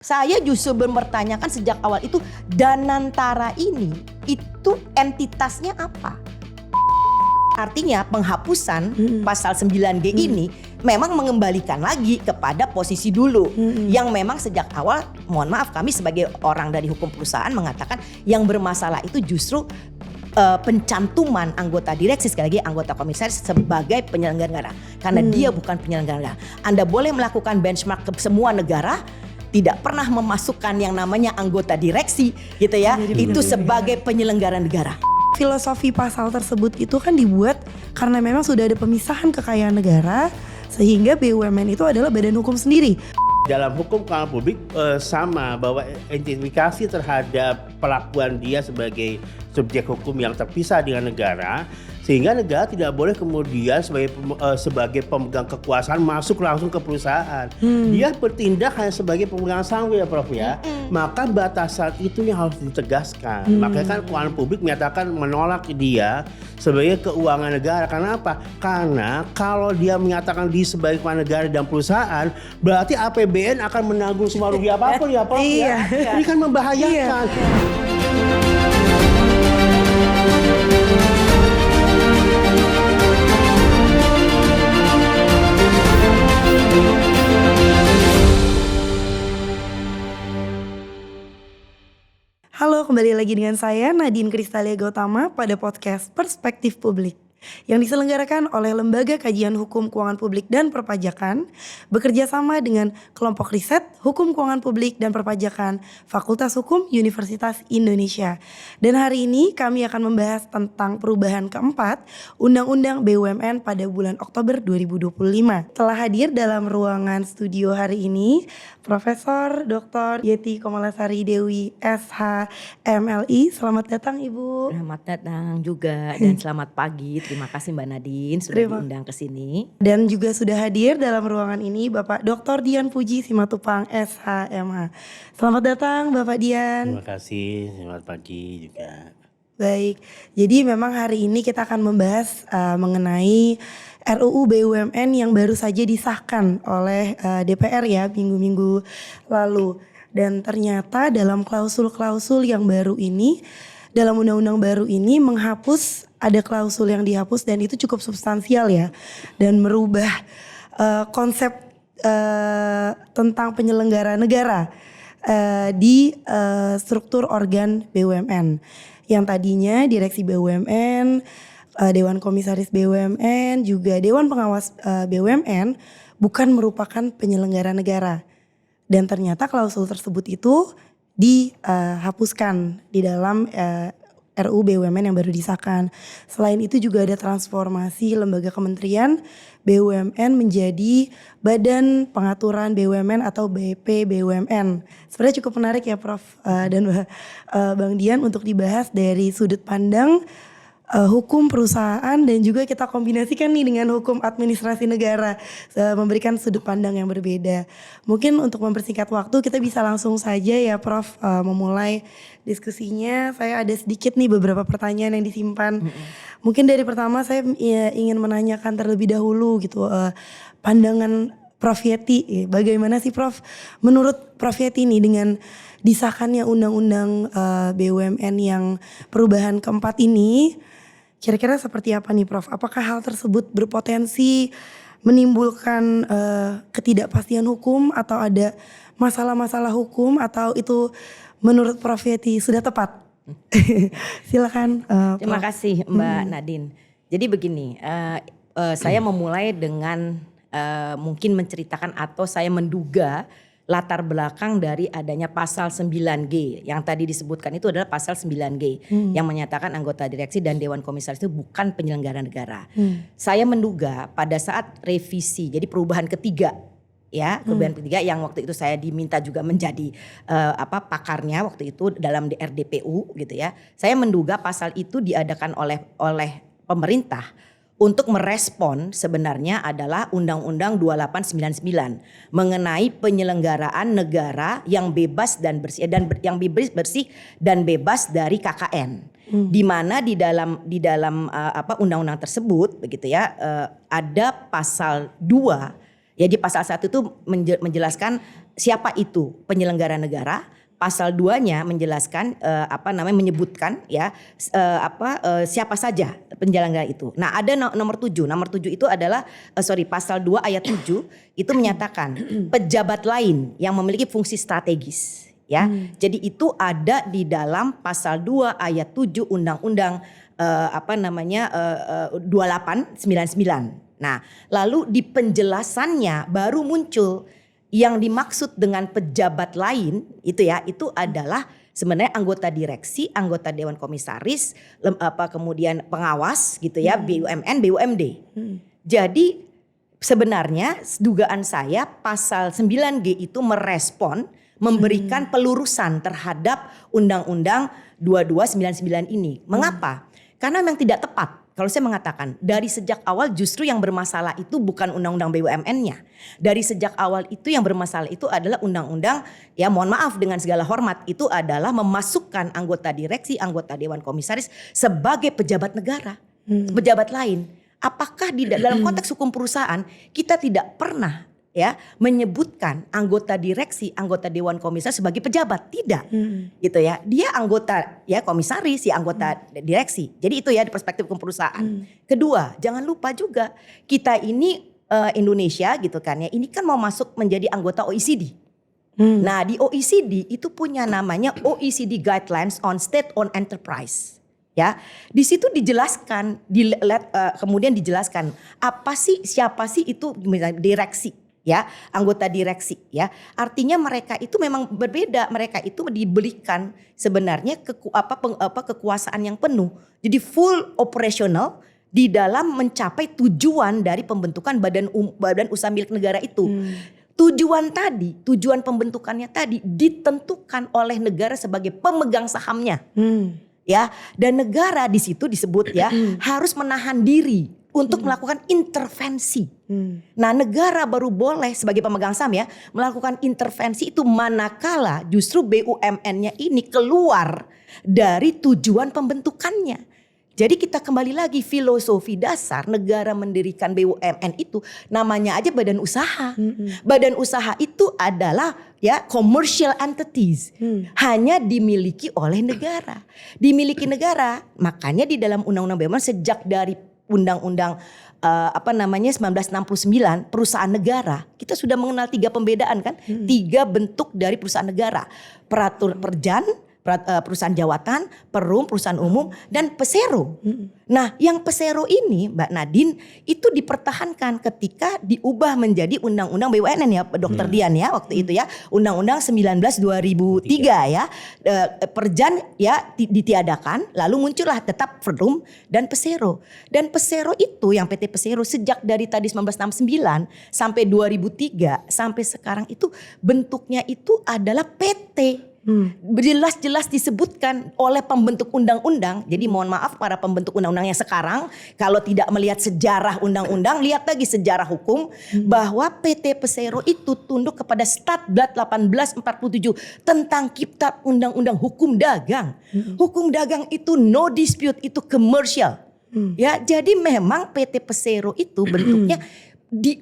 Saya justru mempertanyakan sejak awal itu Danantara ini itu entitasnya apa? Artinya penghapusan pasal 9G ini memang mengembalikan lagi kepada posisi dulu yang memang sejak awal, mohon maaf, kami sebagai orang dari hukum perusahaan mengatakan yang bermasalah itu justru pencantuman anggota direksi, sekali lagi anggota komisaris sebagai penyelenggara negara, karena dia bukan penyelenggara. Anda boleh melakukan benchmark ke semua negara, tidak pernah memasukkan yang namanya anggota direksi gitu ya, itu sebagai penyelenggara negara. Filosofi pasal tersebut itu kan dibuat karena memang sudah ada pemisahan kekayaan negara, sehingga BUMN itu adalah badan hukum sendiri. Dalam hukum keuangan publik sama bahwa identifikasi terhadap pelakuan dia sebagai subjek hukum yang terpisah dengan negara, sehingga negara tidak boleh kemudian sebagai pemegang kekuasaan masuk langsung ke perusahaan. Dia bertindak hanya sebagai pemegang saham ya Prof ya. Maka batasan itu yang harus ditegaskan. Makanya kan keuangan publik menyatakan menolak dia sebagai keuangan negara. Karena apa? Karena kalau dia menyatakan dia sebagai keuangan negara dan perusahaan, berarti APBN akan menanggung semua rugi apapun ya Prof ya. Ini kan membahayakan. Halo, kembali lagi dengan saya Nadine Kristalia Gautama pada podcast Perspektif Publik yang diselenggarakan oleh Lembaga Kajian Hukum Keuangan Publik dan Perpajakan bekerja sama dengan Kelompok Riset Hukum Keuangan Publik dan Perpajakan Fakultas Hukum Universitas Indonesia. Dan hari ini kami akan membahas tentang perubahan keempat Undang-Undang BUMN pada bulan Oktober 2025. Telah hadir dalam ruangan studio hari ini Profesor Dr. Yeti Komalasari Dewi SH MLI. Selamat datang Ibu. Selamat datang juga dan selamat pagi. Terima kasih Mbak Nadine sudah diundang ke sini. Dan juga sudah hadir dalam ruangan ini Bapak Dr. Dian Puji Simatupang SHMH. Selamat datang Bapak Dian. Terima kasih, selamat pagi juga. Baik, jadi memang hari ini kita akan membahas mengenai RUU BUMN yang baru saja disahkan oleh DPR ya minggu-minggu lalu. Dan ternyata dalam klausul-klausul yang baru ini, dalam undang-undang baru ini menghapus, ada klausul yang dihapus dan itu cukup substansial ya. Dan merubah konsep tentang penyelenggara negara di struktur organ BUMN. Yang tadinya direksi BUMN, Dewan Komisaris BUMN, juga Dewan Pengawas BUMN bukan merupakan penyelenggara negara. Dan ternyata klausul tersebut itu dihapuskan di dalam RUU BUMN yang baru disahkan. Selain itu juga ada transformasi lembaga kementerian BUMN menjadi Badan Pengaturan BUMN atau BP BUMN. Sebenarnya cukup menarik ya Prof dan Bang Dian untuk dibahas dari sudut pandang hukum perusahaan dan juga kita kombinasikan nih dengan hukum administrasi negara, memberikan sudut pandang yang berbeda. Mungkin untuk mempersingkat waktu kita bisa langsung saja ya Prof memulai diskusinya. Saya ada sedikit nih beberapa pertanyaan yang disimpan. Mungkin dari pertama saya ingin menanyakan terlebih dahulu gitu pandangan Prof Yeti. Bagaimana sih Prof menurut Prof Yeti nih dengan disahkannya undang-undang BUMN yang perubahan keempat ini? Kira-kira seperti apa nih Prof? Apakah hal tersebut berpotensi menimbulkan ketidakpastian hukum atau ada masalah-masalah hukum atau itu menurut Prof Yeti sudah tepat? Silakan. Terima kasih Mbak Nadine. Jadi begini, saya memulai dengan mungkin menceritakan atau saya menduga latar belakang dari adanya pasal 9G yang tadi disebutkan itu adalah pasal 9G yang menyatakan anggota direksi dan dewan komisaris itu bukan penyelenggara negara. Saya menduga pada saat revisi, jadi perubahan ketiga ya, perubahan ketiga yang waktu itu saya diminta juga menjadi pakarnya waktu itu dalam RDPU gitu ya. Saya menduga pasal itu diadakan oleh pemerintah untuk merespon sebenarnya adalah Undang-Undang 2899 mengenai penyelenggaraan negara yang bebas dan bersih dan bebas dari KKN. Di mana di dalam undang-undang tersebut begitu ya ada pasal 2 Ya di pasal 1 itu menjelaskan siapa itu penyelenggara negara. Pasal 2-nya menjelaskan menyebutkan ya siapa saja penyelenggara itu. Nah, ada nomor 7. Nomor 7 itu adalah pasal 2 ayat 7 itu menyatakan pejabat lain yang memiliki fungsi strategis ya. Jadi itu ada di dalam pasal 2 ayat 7 Undang-Undang 2899. Nah, lalu di penjelasannya baru muncul yang dimaksud dengan pejabat lain itu ya, itu adalah sebenarnya anggota direksi, anggota dewan komisaris, kemudian pengawas gitu ya, BUMN, BUMD. Jadi sebenarnya dugaan saya pasal 9G itu merespon, memberikan pelurusan terhadap Undang-Undang 2299 ini. Mengapa? Karena memang tidak tepat. Kalau saya mengatakan dari sejak awal justru yang bermasalah itu bukan undang-undang BUMN-nya. Dari sejak awal itu yang bermasalah itu adalah undang-undang, ya mohon maaf dengan segala hormat, itu adalah memasukkan anggota direksi, anggota dewan komisaris sebagai pejabat negara, pejabat lain. Apakah di dalam konteks hukum perusahaan kita tidak pernah ya menyebutkan anggota direksi, anggota dewan komisaris sebagai pejabat? Tidak. Gitu ya. Dia anggota ya komisaris, ya anggota direksi. Jadi itu ya di perspektif hukum perusahaan. Kedua, jangan lupa juga kita ini Indonesia gitu kan ya, ini kan mau masuk menjadi anggota OECD. Nah, di OECD itu punya namanya OECD Guidelines on State-Owned Enterprise. Ya, di situ dijelaskan, kemudian dijelaskan apa sih, siapa sih itu misalnya direksi. Ya, anggota direksi ya. Artinya mereka itu memang berbeda. Mereka itu diberikan sebenarnya kekuasaan yang penuh. Jadi full operational di dalam mencapai tujuan dari pembentukan badan usaha milik negara itu. Tujuan pembentukannya tadi ditentukan oleh negara sebagai pemegang sahamnya. Ya, dan negara di situ disebut ya harus menahan diri untuk melakukan intervensi. Nah, negara baru boleh sebagai pemegang saham ya melakukan intervensi itu manakala justru BUMN-nya ini keluar dari tujuan pembentukannya. Jadi kita kembali lagi filosofi dasar negara mendirikan BUMN itu namanya aja badan usaha. Badan usaha itu adalah ya commercial entities. Hanya dimiliki oleh negara. Dimiliki negara. Makanya di dalam undang-undang BUMN sejak dari undang-undang 1969 perusahaan negara, kita sudah mengenal 3 pembedaan kan, 3 bentuk dari perusahaan negara, perusahaan jawatan, perum, perusahaan umum, dan pesero. Nah, yang pesero ini Mbak Nadine itu dipertahankan ketika diubah menjadi undang-undang BUMN ya Dr. Dian ya waktu itu ya, Undang-Undang 19 2003 ya. Perjan ya ditiadakan, lalu muncullah tetap perum dan pesero. Dan pesero itu yang PT Pesero sejak dari tadi 1969 sampai 2003 sampai sekarang itu bentuknya itu adalah PT. Jelas-jelas disebutkan oleh pembentuk undang-undang. Jadi mohon maaf para pembentuk undang-undangnya sekarang, kalau tidak melihat sejarah undang-undang, lihat lagi sejarah hukum bahwa PT Pesero itu tunduk kepada Statblad 1847 tentang Kitab Undang-Undang Hukum Dagang. Hukum dagang itu no dispute, itu commercial. Ya, jadi memang PT Pesero itu bentuknya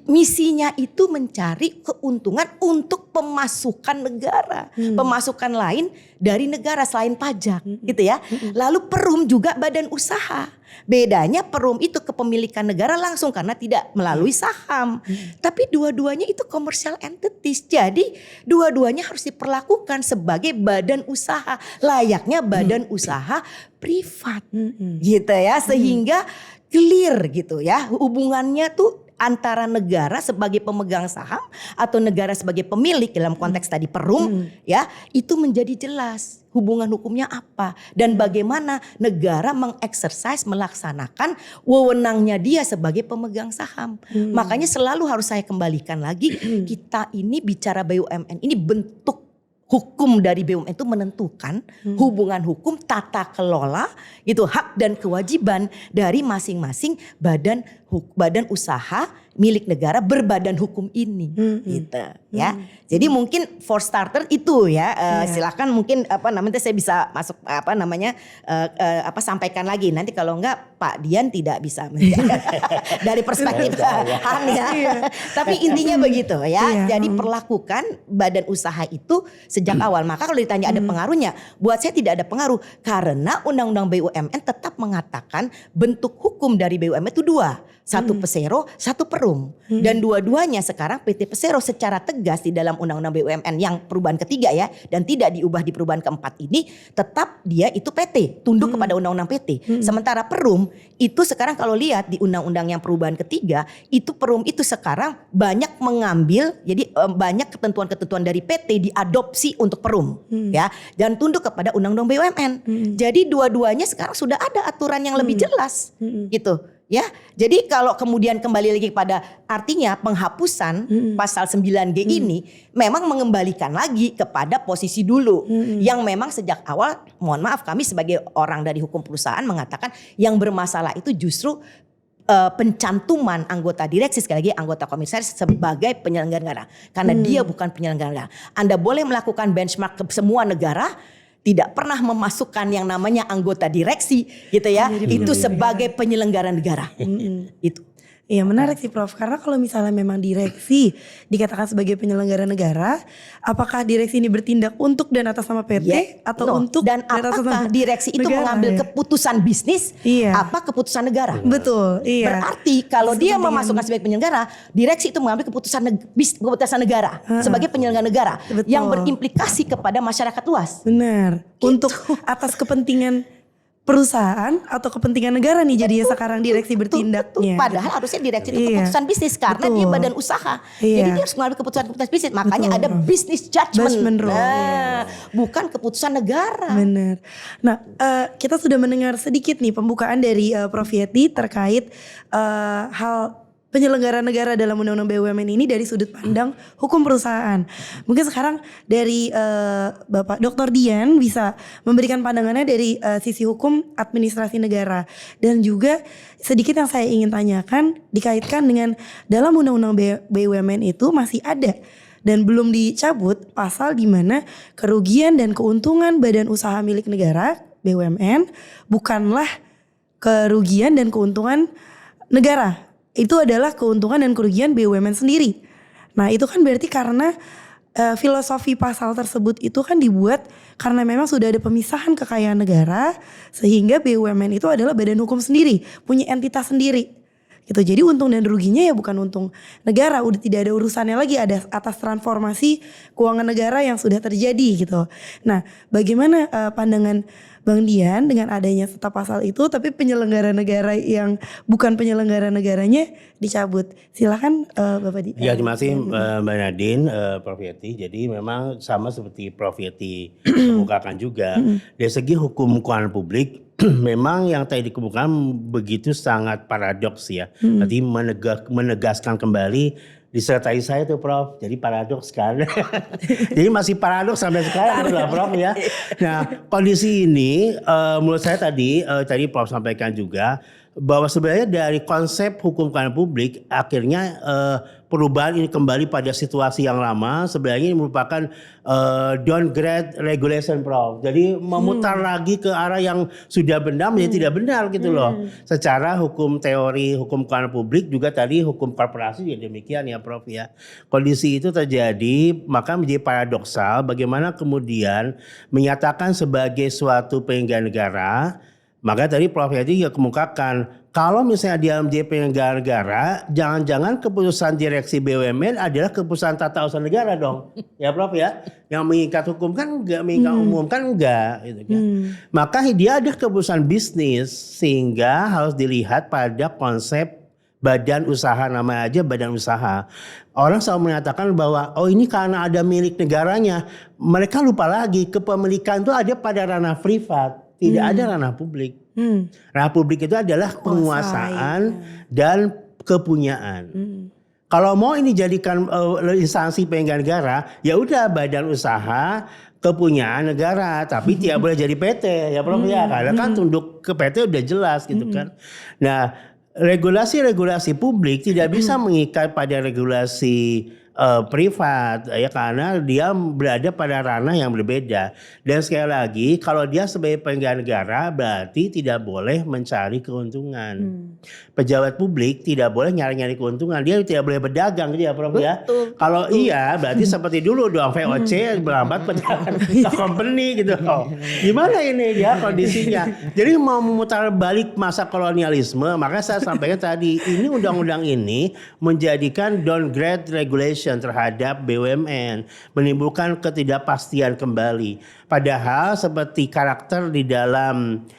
misinya itu mencari keuntungan untuk pemasukan negara, pemasukan lain dari negara selain pajak, gitu ya. Lalu perum juga badan usaha. Bedanya perum itu kepemilikan negara langsung karena tidak melalui saham. Tapi dua-duanya itu commercial entities. Jadi dua-duanya harus diperlakukan sebagai badan usaha, layaknya badan usaha privat, gitu ya. Sehingga clear gitu ya hubungannya tuh antara negara sebagai pemegang saham atau negara sebagai pemilik dalam konteks tadi perum ya, itu menjadi jelas hubungan hukumnya apa dan bagaimana negara mengeksersis melaksanakan wewenangnya dia sebagai pemegang saham. Makanya selalu harus saya kembalikan lagi, kita ini bicara BUMN ini bentuk hukum dari BUMN itu menentukan hubungan hukum tata kelola itu hak dan kewajiban dari masing-masing badan usaha milik negara berbadan hukum ini, gitu ya. Jadi mungkin for starter itu ya, silakan mungkin nanti saya bisa masuk sampaikan lagi. Nanti kalau enggak Pak Dian tidak bisa dari perspektif HAM ya. Tapi intinya begitu ya. Jadi perlakukan badan usaha itu sejak awal. Maka kalau ditanya ada pengaruhnya, buat saya tidak ada pengaruh karena Undang-Undang BUMN tetap mengatakan bentuk hukum dari BUMN itu dua. Satu Pesero, satu Perum. Dan dua-duanya sekarang PT Pesero secara tegas di dalam Undang-Undang BUMN yang perubahan ketiga ya. Dan tidak diubah di perubahan keempat ini. Tetap dia itu PT, tunduk kepada Undang-Undang PT. Sementara Perum itu sekarang kalau lihat di Undang-Undang yang perubahan ketiga. Itu Perum itu sekarang banyak mengambil, jadi banyak ketentuan-ketentuan dari PT diadopsi untuk Perum. Ya, dan tunduk kepada Undang-Undang BUMN. Jadi dua-duanya sekarang sudah ada aturan yang lebih jelas gitu. Ya, jadi kalau kemudian kembali lagi pada artinya penghapusan pasal 9G ini memang mengembalikan lagi kepada posisi dulu yang memang sejak awal, mohon maaf kami sebagai orang dari hukum perusahaan mengatakan yang bermasalah itu justru pencantuman anggota direksi, sekali lagi anggota komisaris sebagai penyelenggara karena dia bukan penyelenggara. Anda boleh melakukan benchmark ke semua negara, tidak pernah memasukkan yang namanya anggota direksi gitu ya. Itu sebagai penyelenggara negara. Itu. Iya menarik sih Prof, karena kalau misalnya memang direksi dikatakan sebagai penyelenggara negara, apakah direksi ini bertindak untuk dan atas nama PT atau untuk dan apakah direksi itu negara, mengambil keputusan bisnis apa keputusan negara? Betul, iya. Berarti kalau dia memasukkan sebagai penyelenggara, direksi itu mengambil keputusan negara sebagai penyelenggara negara yang berimplikasi kepada masyarakat luas. Benar. Untuk atas kepentingan perusahaan atau kepentingan negara nih jadinya sekarang direksi bertindaknya. Padahal harusnya direksi itu keputusan bisnis karena dia badan usaha. Jadi dia harus mengambil keputusan bisnis. Makanya ada business judgment. Bukan keputusan negara. Benar. Nah, kita sudah mendengar sedikit nih pembukaan dari Prof Yeti terkait hal penyelenggara negara dalam Undang-Undang BUMN ini dari sudut pandang hukum perusahaan. Mungkin sekarang dari Bapak Dr. Dian bisa memberikan pandangannya dari sisi hukum administrasi negara. Dan juga sedikit yang saya ingin tanyakan dikaitkan dengan dalam Undang-Undang BUMN itu masih ada dan belum dicabut pasal di mana kerugian dan keuntungan badan usaha milik negara BUMN bukanlah kerugian dan keuntungan negara. Itu adalah keuntungan dan kerugian BUMN sendiri. Nah itu kan berarti karena filosofi pasal tersebut itu kan dibuat karena memang sudah ada pemisahan kekayaan negara. Sehingga BUMN itu adalah badan hukum sendiri, punya entitas sendiri gitu. Jadi untung dan ruginya ya bukan untung negara, udah tidak ada urusannya lagi ada atas transformasi keuangan negara yang sudah terjadi gitu. Nah bagaimana pandangan Bang Dian dengan adanya tetap pasal itu tapi penyelenggara negara yang bukan penyelenggara negaranya dicabut. Silakan Bapak Dian. Ya terima kasih Mbak Nadine, Prof Yeti. Jadi memang sama seperti Prof Yeti kemukakan juga dari segi hukum keuangan publik memang yang tadi dikemukakan begitu sangat paradoks ya. Tadi menegaskan kembali disertai saya tuh Prof, jadi paradoks kan. Jadi masih paradoks sampai sekarang lah Prof ya. Nah kondisi ini menurut saya tadi Prof sampaikan juga bahwa sebenarnya dari konsep hukum keuangan publik akhirnya perubahan ini kembali pada situasi yang lama. Sebenarnya ini merupakan downgrade regulation Prof. Jadi memutar lagi ke arah yang sudah benar menjadi tidak benar gitu loh. Secara hukum teori hukum keuangan publik juga tadi hukum korporasi juga demikian ya Prof ya. Kondisi itu terjadi maka menjadi paradoksal bagaimana kemudian menyatakan sebagai suatu penyelenggara negara. Maka tadi Prof Yadi juga kemukakan kalau misalnya dia menjadi penyelenggara negara, jangan-jangan keputusan direksi BUMN adalah keputusan tata usaha negara dong, ya Prof ya, yang mengikat hukum kan enggak, mengikat umum kan enggak, gitu kan. Maka dia ada keputusan bisnis sehingga harus dilihat pada konsep badan usaha, nama aja badan usaha. Orang selalu mengatakan bahwa oh ini karena ada milik negaranya, mereka lupa lagi kepemilikan itu ada pada ranah privat. Tidak ada ranah publik. Ranah publik itu adalah penguasaan dan kepunyaan. Kalau mau ini jadikan instansi penyelenggara negara, ya udah badan usaha kepunyaan negara, tapi tidak boleh jadi PT ya Prof ya. Karena kan tunduk ke PT udah jelas gitu kan. Nah regulasi-regulasi publik tidak bisa mengikat pada regulasi privat ya, karena dia berada pada ranah yang berbeda. Dan sekali lagi, kalau dia sebagai penyelenggara negara berarti tidak boleh mencari keuntungan. Pejabat publik tidak boleh nyari-nyari keuntungan, dia tidak boleh berdagang gitu ya Prof ya. Kalau iya berarti seperti dulu dong, VOC melambat pejabat company gitu. Gimana ini ya kondisinya? Jadi mau memutar balik masa kolonialisme, maka saya sampaikan tadi, ini undang-undang ini menjadikan downgrade regulation terhadap BUMN, menimbulkan ketidakpastian kembali. Padahal seperti karakter di dalam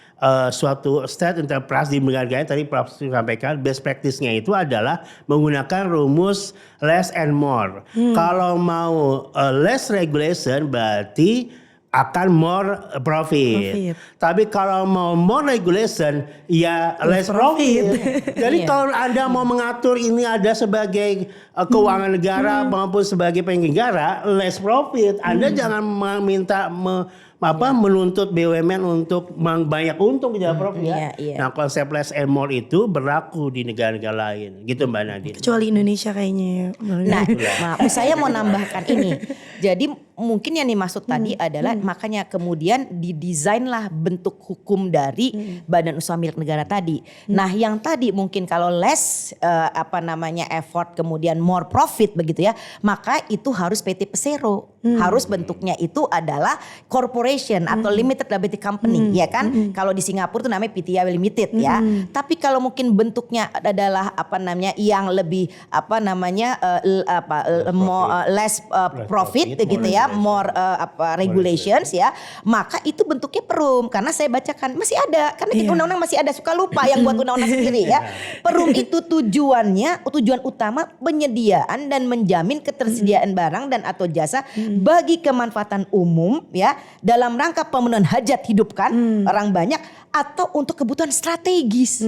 suatu state enterprise di negara tadi Prof sampaikan, best practice-nya itu adalah menggunakan rumus less and more. Kalau mau less regulation berarti akan more profit. Tapi kalau mau more regulation ya less profit. Jadi kalau Anda mau mengatur ini ada sebagai keuangan negara maupun sebagai penyelenggara less profit, Anda jangan meminta menuntut BUMN untuk banyak untung gitu ya Prof ya. Nah konsep less and more itu berlaku di negara-negara lain gitu Mbak Nadine. Kecuali Indonesia kayaknya ya. Nah, saya mau nambahkan ini. Jadi mungkin yang dimaksud tadi adalah makanya kemudian didesainlah bentuk hukum dari badan usaha milik negara tadi. Nah, yang tadi mungkin kalau less effort kemudian more profit begitu ya, maka itu harus PT Persero. Harus bentuknya itu adalah corporation atau limited liability company ya kan. Kalau di Singapura itu namanya PTI Limited ya. Tapi kalau mungkin bentuknya adalah yang lebih less profit gitu ya, more regulations ya, maka itu bentuknya perum. Karena saya bacakan masih ada, karena kita undang-undang masih ada, suka lupa yang buat undang-undang sendiri ya. Perum itu tujuan utama penyediaan dan menjamin ketersediaan barang dan atau jasa bagi kemanfaatan umum ya, dalam rangka pemenuhan hajat hidup kan orang banyak atau untuk kebutuhan strategis.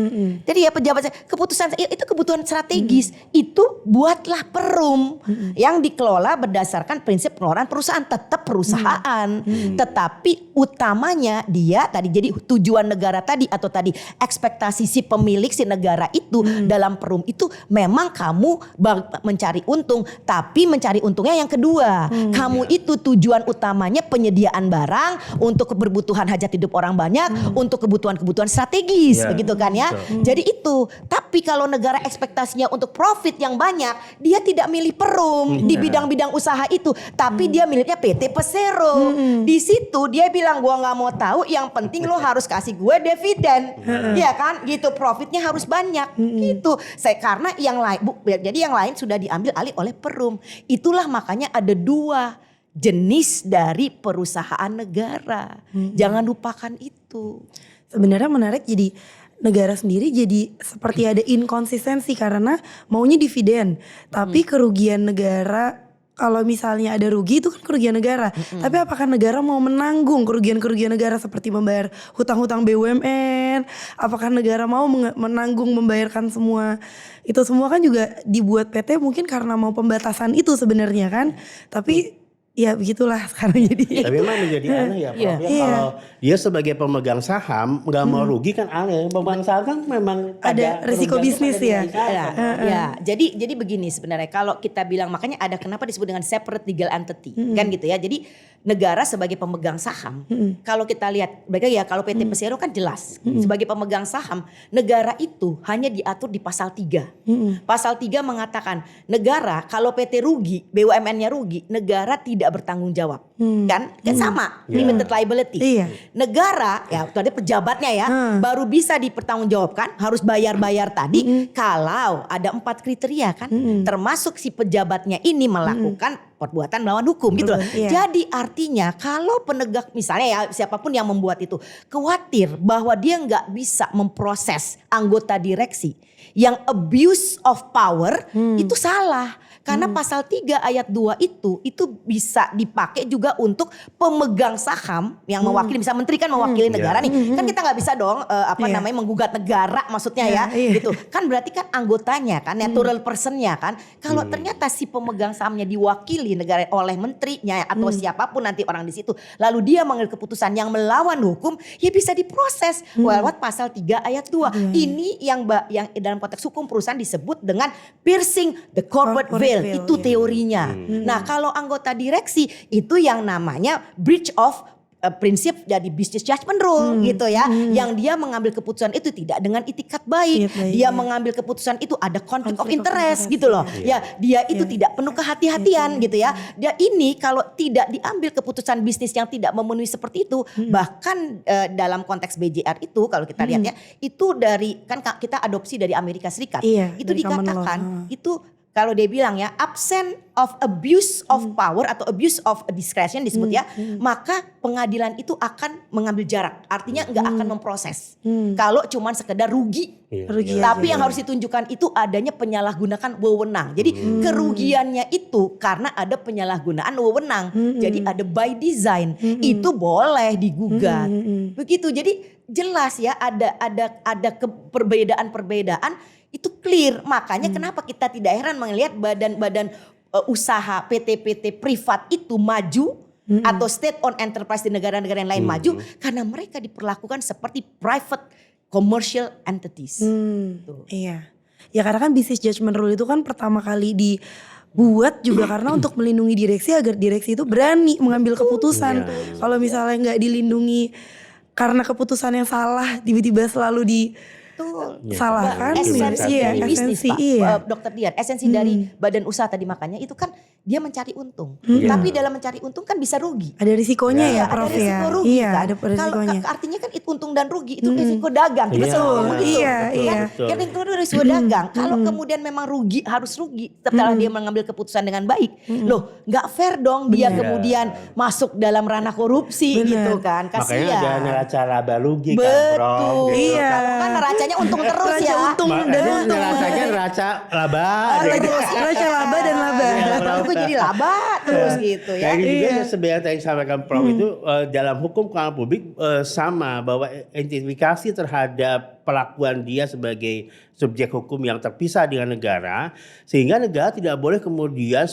Jadi ya pejabat keputusan itu kebutuhan strategis itu buatlah perum yang dikelola berdasarkan prinsip pengelolaan perusahaan, tetap perusahaan. Tetapi utamanya dia tadi jadi tujuan negara tadi atau tadi ekspektasi si pemilik si negara itu dalam perum itu memang kamu mencari untung, tapi mencari untungnya yang kedua. Kamu itu tujuan utamanya penyediaan barang untuk kebutuhan hajat hidup orang banyak, untuk kebutuhan strategis begitu kan ya. Jadi itu. Tapi kalau negara ekspektasinya untuk profit yang banyak, dia tidak milih perum di bidang-bidang usaha itu, tapi dia miliknya PT Persero. Di situ dia bilang gua nggak mau tahu, yang penting lo harus kasih gue dividen. Ya kan? Gitu, profitnya harus banyak. Gitu. Karena yang lain jadi yang lain sudah diambil alih oleh perum. Itulah makanya ada dua jenis dari perusahaan negara. Jangan lupakan itu. Sebenarnya menarik, jadi negara sendiri jadi seperti ada inkonsistensi karena maunya dividen. Tapi kerugian negara, kalau misalnya ada rugi itu kan kerugian negara. Tapi apakah negara mau menanggung kerugian-kerugian negara seperti membayar hutang-hutang BUMN? Apakah negara mau menanggung membayarkan semua? Itu semua kan juga dibuat PT mungkin karena mau pembatasan itu sebenarnya kan. Tapi ya begitulah sekarang jadi. Tapi memang menjadi aneh ya Prof. Kalau dia sebagai pemegang saham nggak mau rugi kan aneh. Pemegang saham kan memang ada risiko bisnis ya. Ya, jadi begini sebenarnya kalau kita bilang, makanya ada kenapa disebut dengan separate legal entity kan gitu ya. Jadi negara sebagai pemegang saham, kalau kita lihat ya kalau PT Persero kan jelas sebagai pemegang saham, negara itu hanya diatur di pasal 3. Pasal 3 mengatakan negara kalau PT rugi, BUMN-nya rugi, negara tidak bertanggung jawab. Kan sama limited liability. Negara ya itu ada pejabatnya ya, baru bisa dipertanggungjawabkan, harus bayar-bayar tadi kalau ada 4 kriteria kan, termasuk si pejabatnya ini melakukan perbuatan melawan hukum gitu loh. Jadi artinya kalau penegak misalnya ya siapapun yang membuat itu khawatir bahwa dia nggak bisa memproses anggota direksi yang abuse of power, itu salah. Karena pasal 3 ayat 2 itu bisa dipakai juga untuk pemegang saham yang mewakili, bisa menteri kan mewakili negara nih. Kan kita nggak bisa dong namanya menggugat negara maksudnya gitu. Kan berarti kan anggotanya kan natural personnya kan. Kalau ternyata si pemegang sahamnya diwakili negara oleh menterinya atau siapapun nanti orang di situ, lalu dia mengambil keputusan yang melawan hukum, ya bisa diproses lewat pasal 3 ayat 2. Ini yang dalam konteks hukum perusahaan disebut dengan piercing the corporate veil. Itu teorinya. Nah, kalau anggota direksi itu yang namanya breach of prinsip jadi business judgment rule gitu ya. Yang dia mengambil keputusan itu tidak dengan itikat baik. Dia mengambil keputusan itu ada conflict of interest gitu loh. Ya, dia itu tidak penuh kehati-hatian gitu ya. Dia ini kalau tidak diambil keputusan bisnis yang tidak memenuhi seperti itu, bahkan dalam konteks BJR itu kalau kita lihat ya, itu dari kan kita adopsi dari Amerika Serikat. Itu dikatakan itu kalau dia bilang ya absent of abuse of power atau abuse of discretion disebut ya, maka pengadilan itu akan mengambil jarak. Artinya nggak akan memproses. Kalau cuman sekedar rugi. Tapi yang harus ditunjukkan itu adanya penyalahgunaan wewenang. Jadi kerugiannya itu karena ada penyalahgunaan wewenang. Jadi ada by design. Itu boleh digugat. Begitu. Jadi jelas ya ada perbedaan-perbedaan itu clear. Makanya kenapa kita tidak heran melihat badan-badan usaha PT-PT privat itu maju atau state owned enterprise di negara-negara yang lain maju karena mereka diperlakukan seperti private commercial entities. Iya. Ya karena kan business judgment rule itu kan pertama kali dibuat juga karena untuk melindungi direksi agar direksi itu berani mengambil keputusan. Kalau misalnya nggak dilindungi karena keputusan yang salah tiba-tiba selalu salahkan esensi dari bisnis Pak, Dokter Dian, esensi dari badan usaha tadi makanya itu kan dia mencari untung, tapi dalam mencari untung kan bisa rugi. Ada risikonya ya Prof ada risiko ya. Rugi, Iya, kan? ada risikonya. Artinya kan itu untung dan rugi itu risiko dagang. Kita selalu ngomong gitu. Kan itu risiko dagang. Kalau kemudian memang rugi harus rugi setelah dia mengambil keputusan dengan baik. Loh, nggak fair dong dia kemudian masuk dalam ranah korupsi gitu kan. Kasihan. Makanya ada neraca laba rugi kan, Prof. Betul. Iya. Kan neracanya untung terus ya. Untung dan untung. Neracanya neraca laba. Neraca laba dan laba. Itu jadi laba terus gitu ya. Kayak gitu juga sebenarnya tadi sampaikan Prof itu dalam hukum keuangan publik sama bahwa identifikasi terhadap pelakuan dia sebagai subjek hukum yang terpisah dengan negara, sehingga negara tidak boleh kemudian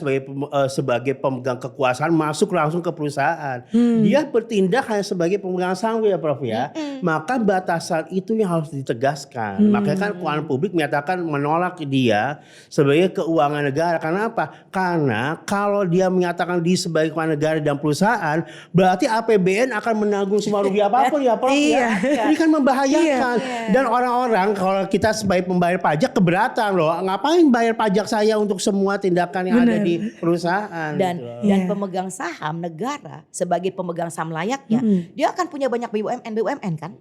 sebagai pemegang kekuasaan masuk langsung ke perusahaan. Dia bertindak hanya sebagai pemegang saham ya Prof ya. Maka batasan itu yang harus ditegaskan. Makanya kan keuangan publik menyatakan menolak dia sebagai keuangan negara. Karena apa? Karena kalau dia menyatakan dia sebagai keuangan negara dan perusahaan, berarti APBN akan menanggung semua rugi apapun ya Prof ya. Ini kan membahayakan. Dan orang-orang kalau kita sebagai pembayar pajak keberatan loh, ngapain bayar pajak saya untuk semua tindakan yang ada di perusahaan. Dan pemegang saham negara sebagai pemegang saham layaknya, dia akan punya banyak BUMN kan.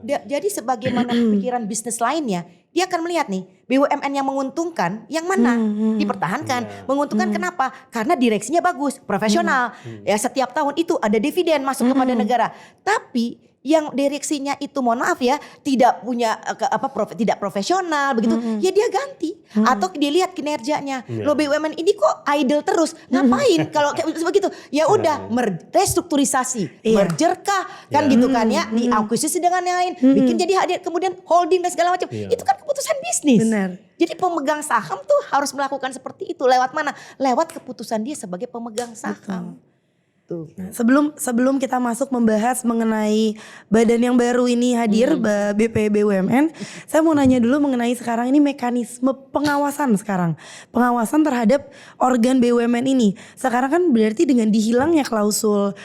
Jadi sebagaimana pikiran bisnis lainnya, dia akan melihat nih BUMN yang menguntungkan yang mana dipertahankan. Menguntungkan kenapa? Karena direksinya bagus, profesional. Ya setiap tahun itu ada dividen masuk kepada negara. Tapi yang direksinya itu mohon maaf ya tidak punya tidak profesional begitu, ya dia ganti atau dia lihat kinerjanya. Lo BUMN ini kok idle terus, ngapain kalau kayak begitu? Ya udah restrukturisasi, merger kah kan gitu kan ya, diakuisisi dengan yang lain, bikin jadi hadir kemudian holding dan segala macam. Itu kan keputusan bisnis. Benar. Jadi pemegang saham tuh harus melakukan seperti itu lewat mana? Lewat keputusan dia sebagai pemegang saham. Nah, sebelum kita masuk membahas mengenai badan yang baru ini hadir BP BUMN, saya mau nanya dulu mengenai sekarang ini mekanisme pengawasan sekarang. Pengawasan terhadap organ BUMN ini. Sekarang kan berarti dengan dihilangnya klausul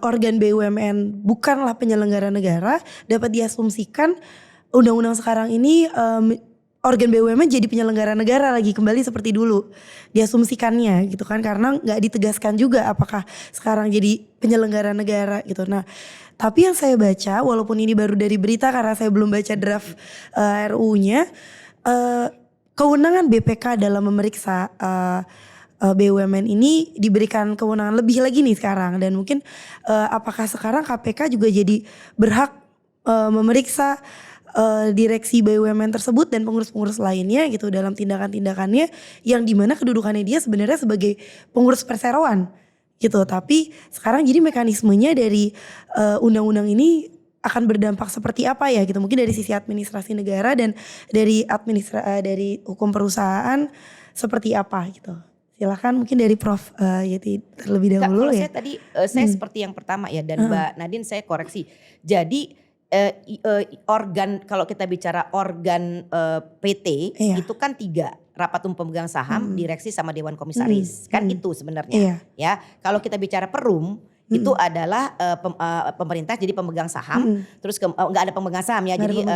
organ BUMN bukanlah penyelenggara negara, dapat diasumsikan undang-undang sekarang ini organ BUMN jadi penyelenggara negara lagi kembali seperti dulu diasumsikannya gitu kan, karena nggak ditegaskan juga apakah sekarang jadi penyelenggara negara gitu. Nah tapi yang saya baca walaupun ini baru dari berita karena saya belum baca draft RUU-nya, kewenangan BPK dalam memeriksa BUMN ini diberikan kewenangan lebih lagi nih sekarang, dan mungkin apakah sekarang KPK juga jadi berhak memeriksa direksi BUMN tersebut dan pengurus-pengurus lainnya gitu dalam tindakan-tindakannya yang dimana kedudukannya dia sebenarnya sebagai pengurus perseroan gitu. Tapi sekarang jadi mekanismenya dari undang-undang ini akan berdampak seperti apa ya gitu. Mungkin dari sisi administrasi negara dan dari dari hukum perusahaan seperti apa gitu. Silahkan mungkin dari Prof Yeti terlebih dahulu Kalau ya. saya tadi saya seperti yang pertama ya, dan Mbak Nadine saya koreksi. Jadi organ, kalau kita bicara organ PT Iya. itu kan 3, rapat umum pemegang saham, direksi sama dewan komisaris. Kan itu sebenarnya. Ya, kalau kita bicara Perum itu adalah pemerintah jadi pemegang saham, terus nggak ada pemegang saham ya, jadi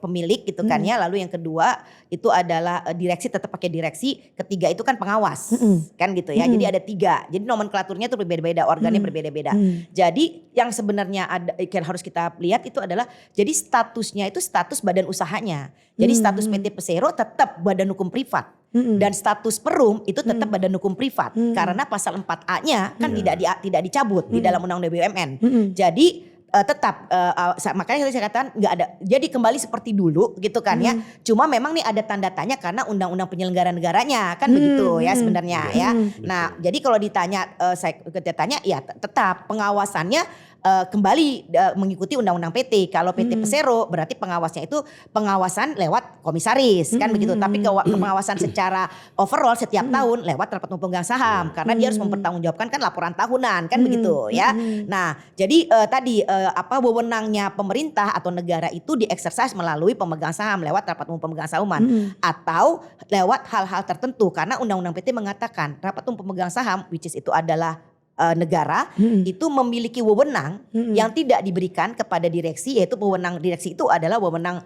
pemilik gitu kan ya. Lalu yang kedua itu adalah direksi, tetap pakai direksi. Ketiga itu kan pengawas, kan gitu ya. Jadi ada 3. Jadi nomenklaturnya itu berbeda-beda, organnya berbeda-beda. Jadi yang sebenarnya ada yang harus kita lihat itu adalah jadi statusnya itu status badan usahanya. Jadi status PT Persero tetap badan hukum privat. Dan status Perum itu tetap badan hukum privat karena pasal 4A-nya kan tidak dicabut di dalam Undang-Undang BUMN. Jadi tetap makanya saya katakan nggak ada. Jadi kembali seperti dulu gitu kan ya. Cuma memang nih ada tanda tanya karena Undang-Undang Penyelenggara Negaranya kan begitu ya sebenarnya ya. Nah, jadi kalau ditanya saya tanya ya tetap pengawasannya kembali mengikuti Undang-Undang PT. Kalau PT Persero berarti pengawasnya itu pengawasan lewat komisaris kan begitu. Tapi pengawasan secara overall setiap tahun lewat rapat umum pemegang saham karena dia harus mempertanggungjawabkan kan laporan tahunan kan begitu ya. Nah, jadi tadi wewenangnya pemerintah atau negara itu dieksersis melalui pemegang saham lewat rapat umum pemegang sahaman atau lewat hal-hal tertentu karena Undang-Undang PT mengatakan rapat umum pemegang saham which is itu adalah negara itu memiliki wewenang yang tidak diberikan kepada direksi, yaitu wewenang direksi itu adalah wewenang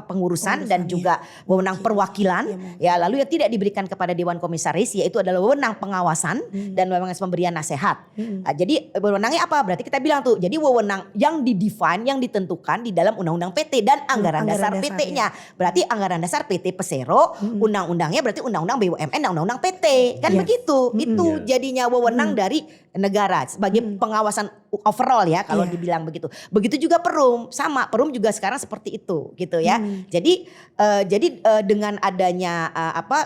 pengurusan dan juga wewenang perwakilan ya, lalu yang tidak diberikan kepada dewan komisaris yaitu adalah wewenang pengawasan dan wewenang pemberian nasihat. Jadi wewenangnya apa? Berarti kita bilang tuh jadi wewenang yang didefine, yang ditentukan di dalam Undang-Undang PT dan anggaran dasar PT-nya. Berarti anggaran dasar PT Persero, undang-undangnya berarti Undang-Undang BUMN dan Undang-Undang PT kan begitu. Itu jadinya wewenang dari negara sebagai pengawasan overall ya kalau dibilang begitu. Begitu juga Perum, sama Perum juga sekarang seperti itu gitu ya. Jadi dengan adanya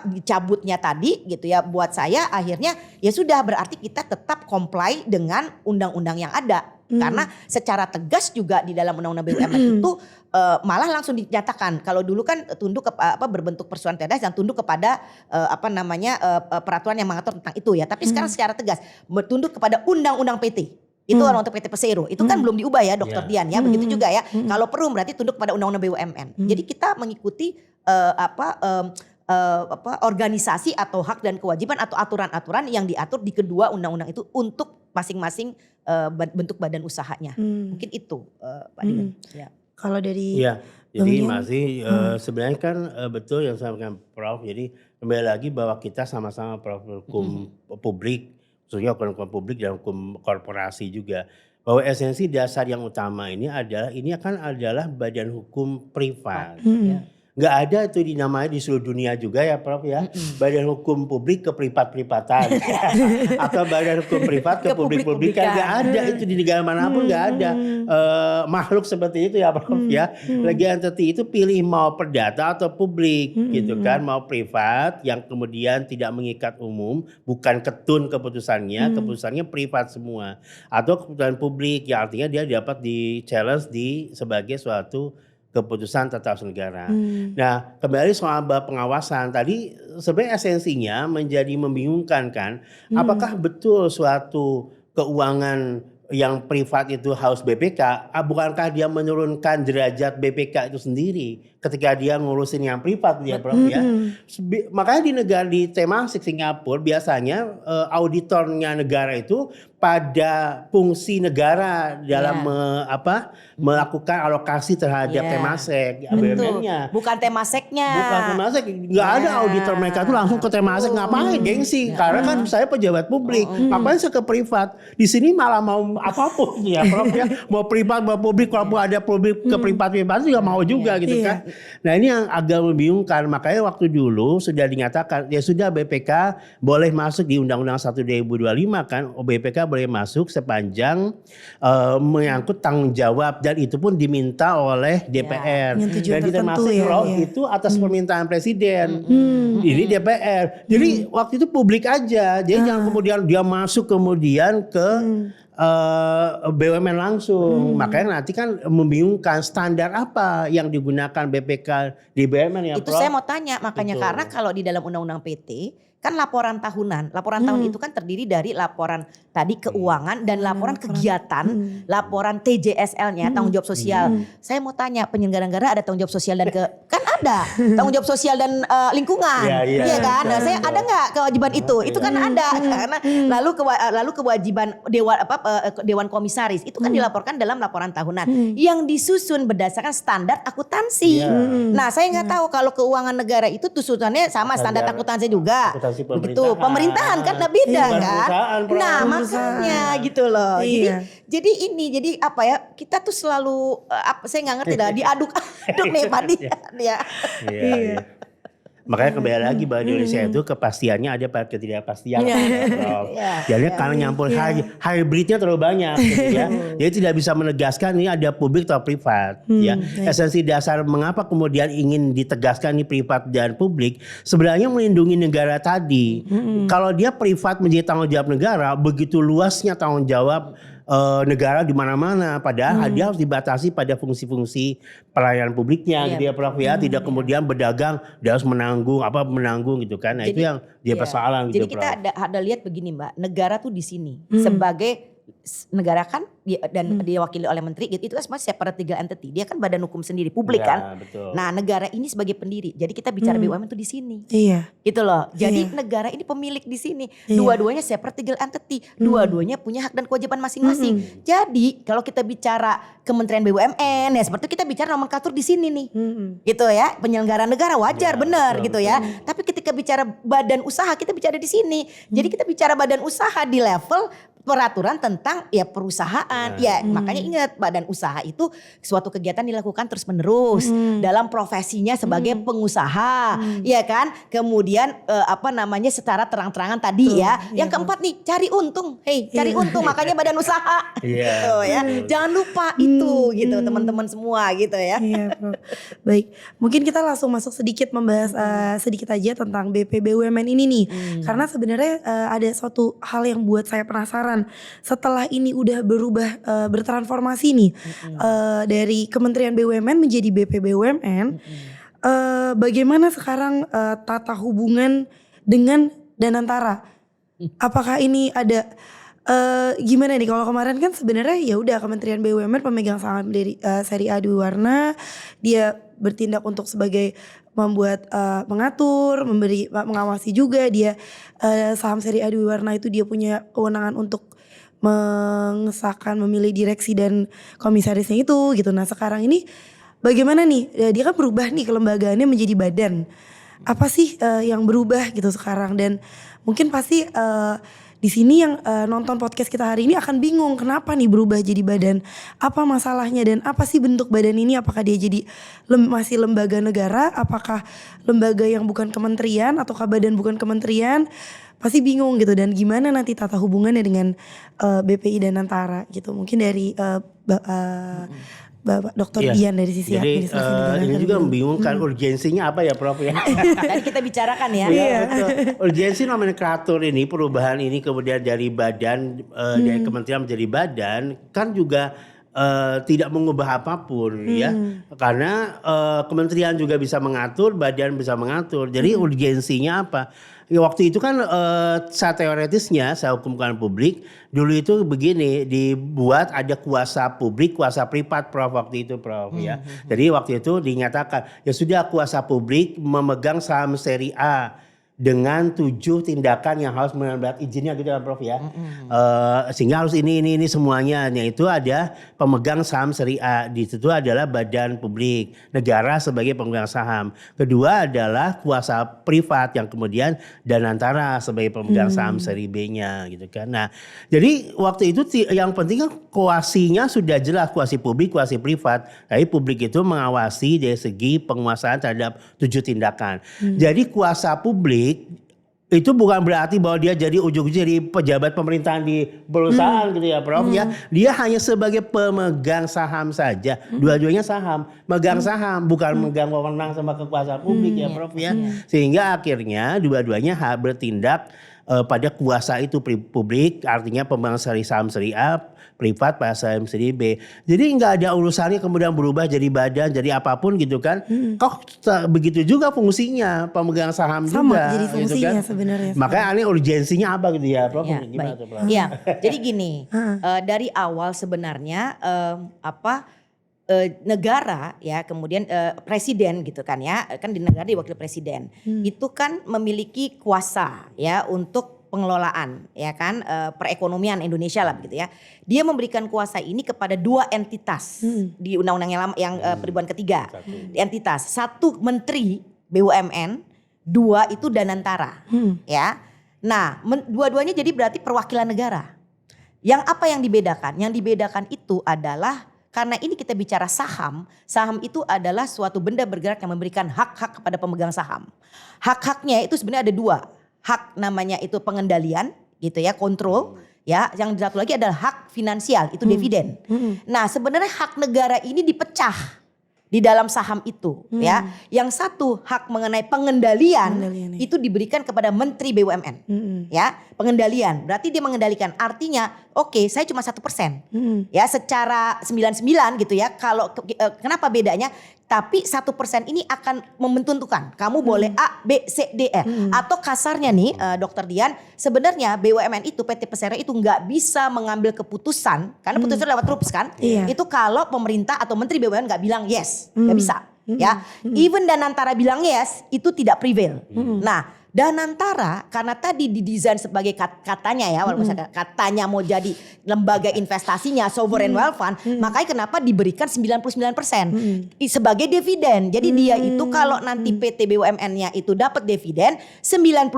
dicabutnya tadi gitu ya, buat saya akhirnya ya sudah berarti kita tetap comply dengan undang-undang yang ada. Karena secara tegas juga di dalam Undang-Undang BUMN itu malah langsung dinyatakan kalau dulu kan tunduk berbentuk perseroan tedas dan tunduk kepada peraturan yang mengatur tentang itu ya. Tapi sekarang secara tegas tunduk kepada Undang-Undang PT. Itu orang untuk PT Persero. Itu kan belum diubah ya Dr. Dian ya. Begitu juga ya. Kalau Perum berarti tunduk kepada Undang-Undang BUMN. Jadi kita mengikuti organisasi atau hak dan kewajiban atau aturan-aturan yang diatur di kedua undang-undang itu untuk masing-masing bentuk badan usahanya. Mungkin itu Pak Dian. Ya. Kalau dari jadi masih sebenarnya kan betul yang disampaikan Prof. Jadi kembali lagi bahwa kita sama-sama Prof hukum publik, khususnya hukum publik dan hukum korporasi juga. Bahwa esensi dasar yang utama ini adalah badan hukum privat. Nggak ada itu dinamanya di seluruh dunia juga ya Prof ya. Badan hukum publik ke privat-privatan. Atau badan hukum privat ke publik-publikan. Nggak ada itu di negara manapun, nggak ada makhluk seperti itu ya Prof ya. Legal entity itu pilih mau perdata atau publik gitu kan. Mau privat yang kemudian tidak mengikat umum, bukan ketun keputusannya, keputusannya privat semua. Atau keputusan publik yang artinya dia dapat di-challenge sebagai suatu keputusan tata usaha negara. Nah, kembali soal pengawasan tadi sebenarnya esensinya menjadi membingungkan kan. Apakah betul suatu keuangan yang privat itu harus BPK? Bukankah dia menurunkan derajat BPK itu sendiri ketika dia ngurusin yang privat dia Prof ya? Makanya di Temasek Singapura biasanya auditornya negara itu pada fungsi negara dalam melakukan alokasi terhadap Temasek BUMN-nya. Bukan Temaseknya. Bukan Temasek, nggak ada auditor mereka tuh langsung ke Temasek ngapain? Gengsi, karena kan saya pejabat publik, ngapain saya ke privat? Di sini malah mau apapun ya Prof ya. Mau privat mau publik, kalau ada publik ke privat juga mau juga gitu kan. Nah ini yang agak membingungkan, makanya waktu dulu sudah dinyatakan ya sudah BPK boleh masuk di Undang-Undang 1 2025 kan, BPK boleh masuk sepanjang menyangkut tanggung jawab dan itu pun diminta oleh DPR. Dengan tujuan Dan tertentu termasuk ya, Prof ya. itu atas permintaan Presiden. Ini DPR. Jadi waktu itu publik aja. Jadi jangan kemudian dia masuk kemudian ke BUMN langsung. Makanya nanti kan membingungkan standar apa yang digunakan BPK di BUMN ya Itu Prof? saya mau tanya makanya, Betul. karena kalau di dalam undang-undang PT kan laporan tahunan. Laporan tahun itu kan terdiri dari laporan tadi keuangan dan laporan kegiatan, laporan TJSL-nya, tanggung jawab sosial. Saya mau tanya, penyelenggara negara ada tanggung jawab sosial dan kan ada tanggung jawab sosial dan lingkungan, Iya, kan? Nah, saya ada nggak kewajiban itu? Itu kan ada, karena lalu kewajiban dewan komisaris itu kan dilaporkan dalam laporan tahunan yang disusun berdasarkan standar akuntansi. Nah, saya nggak tahu kalau keuangan negara itu susunannya sama standar akuntansi juga. Begitu, pemerintahan kan udah beda kan. Nah, makanya gitu loh. Iya. Jadi apa ya? Kita tuh selalu saya nggak ngerti dah diaduk-aduk nih Padi. Ya. Iya. Makanya kembali lagi bahwa Indonesia itu kepastiannya ada pada ketidakpastian. Prof. Jadi karena nyampur hybridnya terlalu banyak gitu ya. Jadi tidak bisa menegaskan ini ada publik atau privat ya. Esensi dasar mengapa kemudian ingin ditegaskan ini privat dan publik sebenarnya melindungi negara tadi. Kalau dia privat menjadi tanggung jawab negara, begitu luasnya tanggung jawab negara di mana-mana, padahal dia harus dibatasi pada fungsi-fungsi pelayanan publiknya gitu ya Prof ya, tidak kemudian berdagang dia harus menanggung gitu kan. Nah, itu yang dia persoalan gitu Jadi kita Prof. ada lihat begini Mbak, negara tuh di sini sebagai negara kan dan diwakili oleh menteri gitu, itu kan semua separate legal entity, dia kan badan hukum sendiri publik Ya, kan. betul. Nah, negara ini sebagai pendiri, jadi kita bicara BUMN tuh di sini. Iya. Gitu loh. Jadi negara ini pemilik di sini. Iya. Dua-duanya separate legal entity. Dua-duanya punya hak dan kewajiban masing-masing. Jadi kalau kita bicara Kementerian BUMN ya seperti kita bicara nomenklatur di sini nih. Gitu ya. Penyelenggara negara wajar benar gitu ya. Tapi ketika bicara badan usaha kita bicara di sini. Jadi kita bicara badan usaha di level peraturan tentang ya perusahaan. Ya makanya ingat badan usaha itu suatu kegiatan dilakukan terus menerus dalam profesinya sebagai pengusaha, ya kan? Kemudian secara terang-terangan tadi ya. Yang keempat nih cari untung, cari untung makanya badan usaha. Gitu ya. Jangan lupa itu gitu teman-teman semua gitu ya. Iya, Prof. Baik, mungkin kita langsung masuk sedikit membahas sedikit aja tentang BP BUMN ini nih. Karena sebenarnya ada suatu hal yang buat saya penasaran. Setelah ini udah berubah bertransformasi nih dari Kementerian BUMN menjadi BP BUMN, bagaimana sekarang tata hubungan dengan Danantara? Apakah ini ada gimana nih? Kalau kemarin kan sebenarnya ya udah Kementerian BUMN pemegang saham dari seri A Dwi Warna, dia bertindak untuk sebagai membuat mengatur, mengawasi juga. Dia saham seri A Dwi Warna itu dia punya kewenangan untuk mengesahkan, memilih direksi dan komisarisnya itu gitu. Nah sekarang ini bagaimana nih? Dia kan berubah nih kelembagaannya menjadi badan. Apa sih yang berubah gitu sekarang? Dan mungkin pasti di sini yang nonton podcast kita hari ini akan bingung kenapa nih berubah jadi badan, apa masalahnya dan apa sih bentuk badan ini, apakah dia jadi masih lembaga negara, apakah lembaga yang bukan kementerian ataukah badan bukan kementerian, pasti bingung gitu. Dan gimana nanti tata hubungannya dengan BPI Danantara gitu, mungkin dari Bapak Dr. Dian dari sisi administrasi negara. Ini juga membingungkan urgensinya apa ya Prof ya. Tadi kita bicarakan ya. Iya betul. Urgensi nomenklatur ini, perubahan ini kemudian dari badan dari kementerian menjadi badan kan juga tidak mengubah apapun ya. Karena kementerian juga bisa mengatur, badan bisa mengatur. Jadi urgensinya apa? Ya, waktu itu kan secara teoretisnya, saya hukumkan publik, dulu itu begini, dibuat ada kuasa publik, kuasa privat Prof waktu itu Prof ya. Jadi waktu itu dinyatakan ya sudah kuasa publik memegang saham seri A dengan 7 tindakan yang harus mendapat izinnya gitu kan Prof ya. Sehingga harus ini semuanya. Yaitu ada pemegang saham syariah. Di situ adalah badan publik, negara sebagai pemegang saham. Kedua adalah kuasa privat yang kemudian Danantara sebagai pemegang saham seri B-nya gitu kan. Nah, jadi waktu itu yang penting kan kuasinya sudah jelas, kuasi publik, kuasi privat. Tapi publik itu mengawasi dari segi penguasaan terhadap 7 tindakan. Jadi kuasa publik itu bukan berarti bahwa dia jadi ujung-ujungnya jadi pejabat pemerintahan di perusahaan gitu ya Prof ya. Dia hanya sebagai pemegang saham saja. Dua-duanya saham, megang saham bukan megang wewenang sama kekuasaan publik ya Prof ya. Sehingga akhirnya dua-duanya bertindak pada kuasa itu publik, artinya pemegang saham seri A, privat pada saham seri B. Jadi nggak ada urusannya kemudian berubah jadi badan, jadi apapun gitu kan. Kok begitu juga fungsinya pemegang saham Sama juga. jadi gitu fungsinya kan. Sebenarnya. Makanya aneh urgensinya apa gitu ya Prof? Ya, Gimana baik. tuh, Prof? Iya, jadi gini, dari awal sebenarnya negara ya kemudian presiden gitu kan ya, kan di negara diwakili presiden itu kan memiliki kuasa ya untuk pengelolaan ya kan perekonomian Indonesia lah begitu ya. Dia memberikan kuasa ini kepada 2 entitas di undang-undang yang lama yang perubahan ketiga. Entitas, 1 menteri BUMN, 2 itu Danantara ya. Nah, dua-duanya jadi berarti perwakilan negara. Yang apa yang dibedakan? Yang dibedakan itu adalah karena ini kita bicara saham, saham itu adalah suatu benda bergerak yang memberikan hak-hak kepada pemegang saham. Hak-haknya itu sebenarnya ada 2. Hak namanya itu pengendalian gitu ya, kontrol ya. Yang satu lagi adalah hak finansial, itu dividen. Nah sebenarnya hak negara ini dipecah di dalam saham itu ya. Yang satu hak mengenai pengendalian itu diberikan kepada Menteri BUMN ya. Pengendalian berarti dia mengendalikan, artinya oke, saya cuma 1% ya secara 99 gitu ya. Kalau kenapa bedanya? Tapi 1% ini akan menentukan kamu boleh A, B, C, D, E. Atau kasarnya nih Dokter Dian, sebenarnya BUMN itu PT Persero itu nggak bisa mengambil keputusan karena putusan lewat RUPS kan. Itu kalau pemerintah atau Menteri BUMN nggak bilang yes, nggak bisa. Ya, even Danantara bilang yes, itu tidak prevail. Nah, Danantara karena tadi didesain sebagai katanya ya, walaupun katanya mau jadi lembaga investasinya sovereign wealth fund, makanya kenapa diberikan 99% sebagai dividen. Jadi dia itu kalau nanti PT BUMN-nya itu dapat dividen, 99%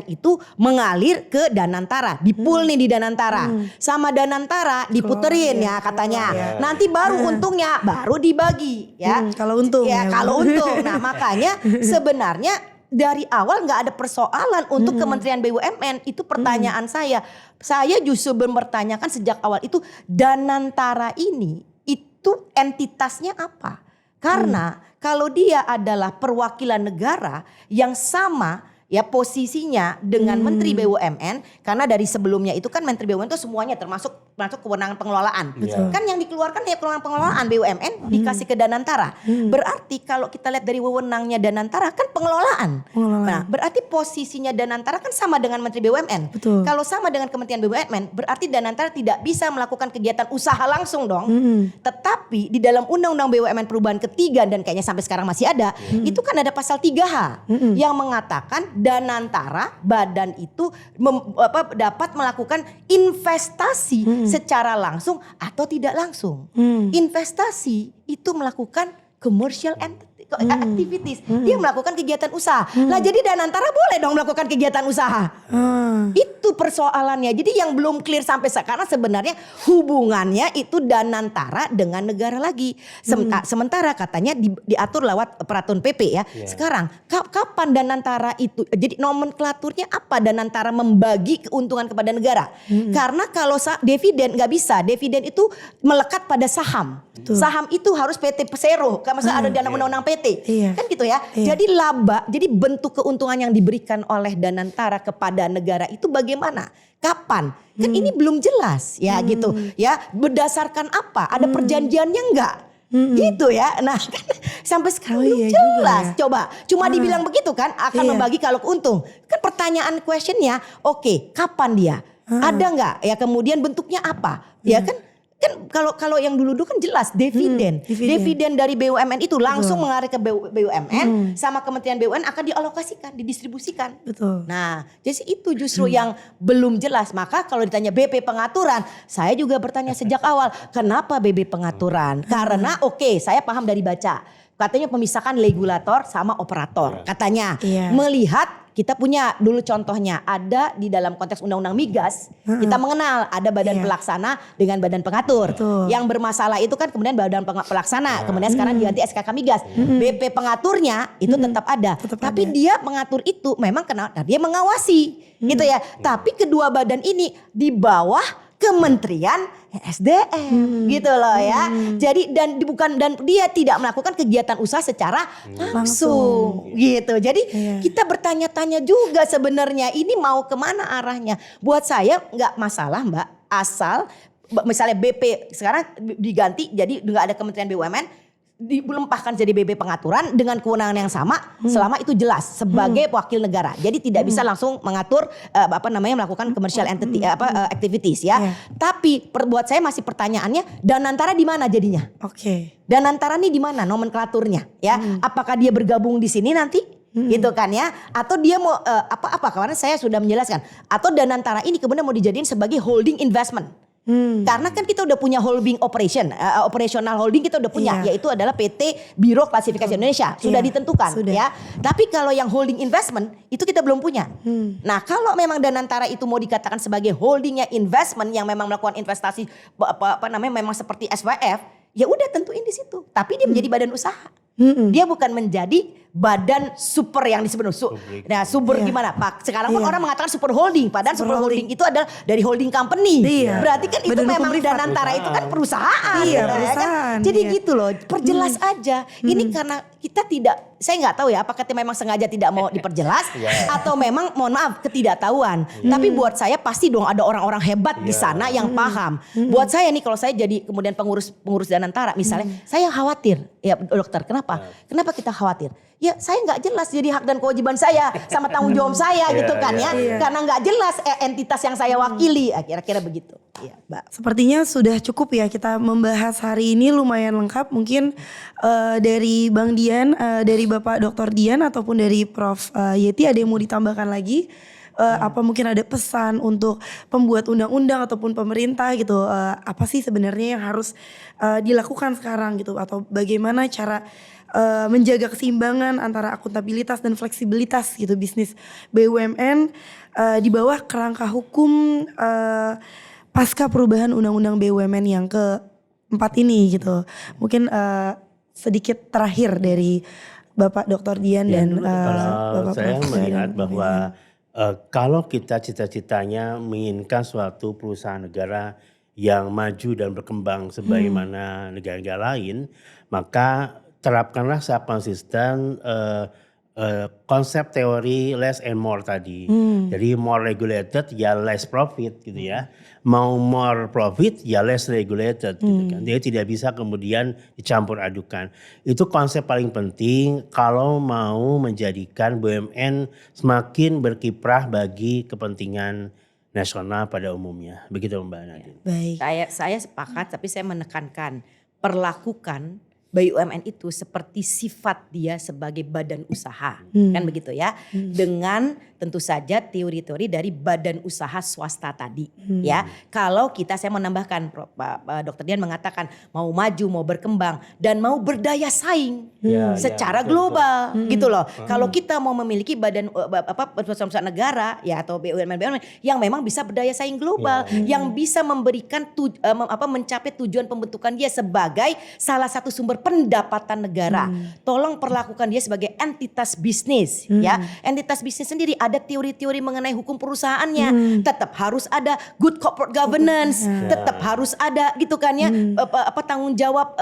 itu mengalir ke Danantara, di-pool nih di Danantara. Sama Danantara diputerin ya katanya. Nanti baru untungnya baru dibagi ya. Kalau untung ya. Kalau untung. Nah, makanya sebenarnya dari awal nggak ada persoalan untuk Kementerian BUMN. Itu pertanyaan saya. Saya justru mempertanyakan sejak awal itu Danantara ini itu entitasnya apa? Karena kalau dia adalah perwakilan negara yang sama ya posisinya dengan Menteri BUMN, karena dari sebelumnya itu kan Menteri BUMN itu semuanya termasuk kewenangan pengelolaan. Kan yang dikeluarkan ya kewenangan pengelolaan BUMN dikasih ke Danantara. Berarti kalau kita lihat dari wewenangnya Danantara kan pengelolaan. Nah, berarti posisinya Danantara kan sama dengan Menteri BUMN. Kalau sama dengan Kementerian BUMN, berarti Danantara tidak bisa melakukan kegiatan usaha langsung dong. Tetapi di dalam Undang-Undang BUMN perubahan ketiga dan kayaknya sampai sekarang masih ada, itu kan ada pasal 3H yang mengatakan Danantara badan itu dapat melakukan investasi secara langsung atau tidak langsung. Investasi itu melakukan commercial activities. Dia melakukan kegiatan usaha. Lah jadi Danantara boleh dong melakukan kegiatan usaha. Itu persoalannya. Jadi yang belum clear sampai sekarang sebenarnya hubungannya itu Danantara dengan negara lagi. Sementara katanya diatur lewat peraturan PP ya. Sekarang kapan Danantara itu, jadi nomenklaturnya apa Danantara membagi keuntungan kepada negara? Karena kalau dividen nggak bisa. Dividen itu melekat pada saham. Saham itu harus PT Persero. Maksudnya ada dalam undang-undang PT. Kan gitu ya. Jadi laba, jadi bentuk keuntungan yang diberikan oleh Danantara kepada negara itu bagaimana? Kapan? Kan ini belum jelas ya gitu. Ya, berdasarkan apa? Ada perjanjiannya enggak? Gitu ya. Nah, kan sampai sekarang belum jelas. Ya. Coba, cuma dibilang begitu kan akan membagi kalau keuntung. Kan pertanyaan questionnya, oke, kapan dia? Ada enggak? Ya kemudian bentuknya apa? Ya kan Kan kalau yang dulu kan jelas dividen. Dividen dari BUMN itu langsung mengalir ke BUMN sama Kementerian BUMN akan dialokasikan, didistribusikan. Betul. Nah, jadi itu justru yang belum jelas. Maka kalau ditanya BP pengaturan, saya juga bertanya sejak awal, kenapa BP pengaturan? Karena saya paham dari baca. Katanya pemisahkan regulator sama operator. Katanya melihat kita punya dulu contohnya ada di dalam konteks undang-undang migas kita mengenal ada badan pelaksana dengan badan pengatur. Yang bermasalah itu kan kemudian badan pelaksana kemudian sekarang diganti SKK migas. BP pengaturnya itu tetap ada. Tapi dia mengatur itu memang dia mengawasi gitu ya. Tapi kedua badan ini di bawah Kementerian SDM gitu loh ya. Jadi dan dia tidak melakukan kegiatan usaha secara langsung gitu. Jadi kita bertanya-tanya juga sebenarnya ini mau kemana arahnya. Buat saya nggak masalah Mbak, asal misalnya BP sekarang diganti jadi nggak ada Kementerian BUMN, dilempahkan jadi BP pengaturan dengan kewenangan yang sama selama itu jelas sebagai wakil negara. Jadi tidak bisa langsung mengatur melakukan commercial entity activities ya. Tapi buat saya masih pertanyaannya Danantara di mana jadinya? Danantara nih di mana nomenklaturnya ya? Apakah dia bergabung di sini nanti? Gitu kan ya, atau dia mau karena saya sudah menjelaskan, atau Danantara ini kemudian mau dijadiin sebagai holding investment. Karena kan kita udah punya holding operational holding kita udah punya, yaitu adalah PT Biro Klasifikasi Indonesia sudah ditentukan ya. Tapi kalau yang holding investment itu kita belum punya. Nah kalau memang Danantara itu mau dikatakan sebagai holdingnya investment yang memang melakukan investasi memang seperti SWF, ya udah tentuin di situ. Tapi dia menjadi badan usaha. Dia bukan menjadi badan super yang disebut nah super gimana Pak? Sekarang pun orang mengatakan super holding, padahal super holding itu adalah dari holding company. Berarti kan itu memang Danantara itu kan perusahaan. Kan? Jadi gitu loh, perjelas aja. Ini karena kita saya nggak tahu ya apakah memang sengaja tidak mau diperjelas atau memang mohon maaf ketidaktahuan. Tapi buat saya pasti dong ada orang-orang hebat di sana yang paham. Buat saya nih kalau saya jadi kemudian pengurus Danantara misalnya, saya khawatir ya dokter. Kenapa kita khawatir? Ya saya nggak jelas jadi hak dan kewajiban saya sama tanggung jawab saya gitu kan ya. Karena nggak jelas entitas yang saya wakili. Kira-kira begitu. Ya, Mbak. Sepertinya sudah cukup ya kita membahas hari ini lumayan lengkap. Mungkin dari Bang Dian, dari Bapak Dr. Dian ataupun dari Prof. Yeti ada yang mau ditambahkan lagi? Apa mungkin ada pesan untuk pembuat undang-undang ataupun pemerintah gitu, apa sih sebenarnya yang harus dilakukan sekarang gitu, atau bagaimana cara menjaga keseimbangan antara akuntabilitas dan fleksibilitas gitu bisnis BUMN di bawah kerangka hukum pasca perubahan undang-undang BUMN yang keempat ini gitu. Mungkin sedikit terakhir dari Bapak Dr. Dian dan kalau Bapak saya Prof. melihat bahwa kalau kita cita-citanya menginginkan suatu perusahaan negara yang maju dan berkembang sebagaimana negara-negara lain, maka terapkanlah secara konsisten konsep teori less and more tadi. Jadi more regulated ya less profit gitu ya. Mau more profit ya less regulated gitu kan. Dia tidak bisa kemudian dicampur adukan. Itu konsep paling penting kalau mau menjadikan BUMN semakin berkiprah bagi kepentingan nasional pada umumnya. Begitu Mbak Nadine. Baik. Saya sepakat, tapi saya menekankan perlakukan BUMN itu seperti sifat dia sebagai badan usaha, kan begitu ya. Dengan tentu saja teori-teori dari badan usaha swasta tadi, ya. Kalau saya menambahkan, Pak Dr. Dian mengatakan mau maju, mau berkembang dan mau berdaya saing secara global, gitu loh. Kalau kita mau memiliki badan perusahaan negara ya atau BUMN yang memang bisa berdaya saing global, yang bisa memberikan mencapai tujuan pembentukan dia sebagai salah satu sumber pendapatan negara. Tolong perlakukan dia sebagai entitas bisnis, ya. Entitas bisnis sendiri ada teori-teori mengenai hukum perusahaannya. Tetap harus ada good corporate governance, tetap harus ada gitu kan ya, tanggung jawab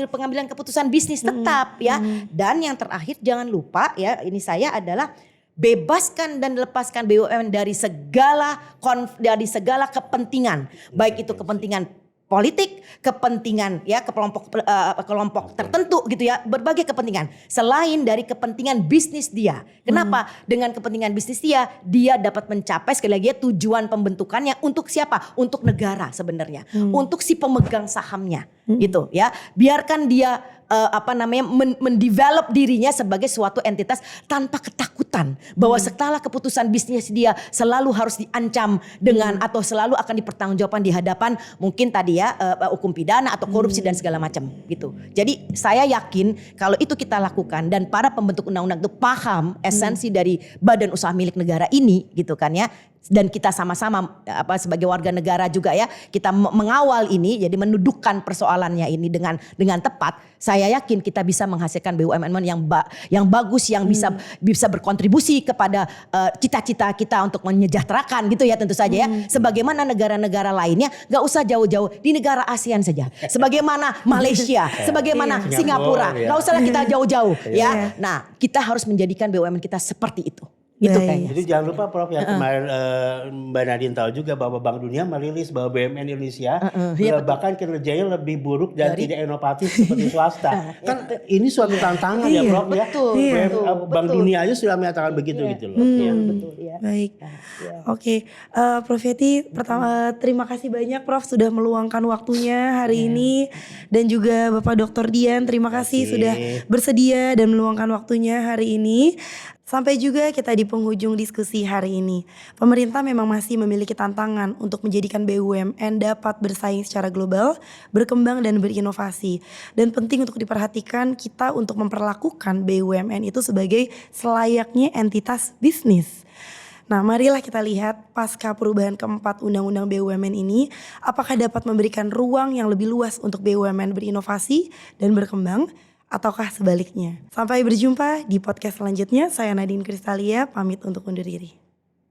pengambilan keputusan bisnis tetap ya. Dan yang terakhir jangan lupa ya, ini saya adalah bebaskan dan lepaskan BUMN dari segala kepentingan, baik itu kepentingan politik, kepentingan ya kelompok tertentu gitu ya, berbagai kepentingan selain dari kepentingan bisnis dia. Kenapa? Dengan kepentingan bisnis dia dapat mencapai sekali lagi ya, tujuan pembentukannya untuk siapa? Untuk negara sebenarnya, untuk si pemegang sahamnya gitu ya. Biarkan dia mendevelop dirinya sebagai suatu entitas tanpa ketakutan bahwa setelah keputusan bisnis dia selalu harus diancam dengan atau selalu akan dipertanggungjawabkan di hadapan mungkin tadi ya hukum pidana atau korupsi dan segala macam gitu. Jadi saya yakin kalau itu kita lakukan dan para pembentuk undang-undang itu paham esensi dari badan usaha milik negara ini gitu kan ya. Dan kita sama-sama sebagai warga negara juga ya, kita mengawal ini, jadi mendudukkan persoalannya ini dengan tepat. Saya yakin kita bisa menghasilkan BUMN yang bagus, yang bisa berkontribusi kepada cita-cita kita untuk menyejahterakan gitu ya tentu saja ya. Sebagaimana negara-negara lainnya, gak usah jauh-jauh di negara ASEAN saja. Sebagaimana Malaysia, sebagaimana Singapura, gak usahlah kita jauh-jauh ya. Nah, kita harus menjadikan BUMN kita seperti itu. Itu kayaknya. Jadi jangan lupa Prof yang kemarin Mbak Nadine tahu juga bahwa Bank Dunia merilis bahwa BUMN Indonesia bahkan kinerjanya lebih buruk dan tidak inovatif seperti swasta. Kan ini suatu tantangan ya Prof ya. Bank Dunia aja sudah menyatakan begitu gitu loh. Betul ya. Baik. Oke, Prof Yeti pertama terima kasih banyak Prof sudah meluangkan waktunya hari ini dan juga Bapak Dr. Dian terima kasih sudah bersedia dan meluangkan waktunya hari ini. Sampai juga kita di penghujung diskusi hari ini. Pemerintah memang masih memiliki tantangan untuk menjadikan BUMN dapat bersaing secara global, berkembang dan berinovasi. Dan penting untuk diperhatikan kita untuk memperlakukan BUMN itu sebagai selayaknya entitas bisnis. Nah, marilah kita lihat pasca perubahan keempat Undang-Undang BUMN ini, apakah dapat memberikan ruang yang lebih luas untuk BUMN berinovasi dan berkembang, ataukah sebaliknya. Sampai berjumpa di podcast selanjutnya. Saya Nadine Kristalia, pamit untuk undur diri.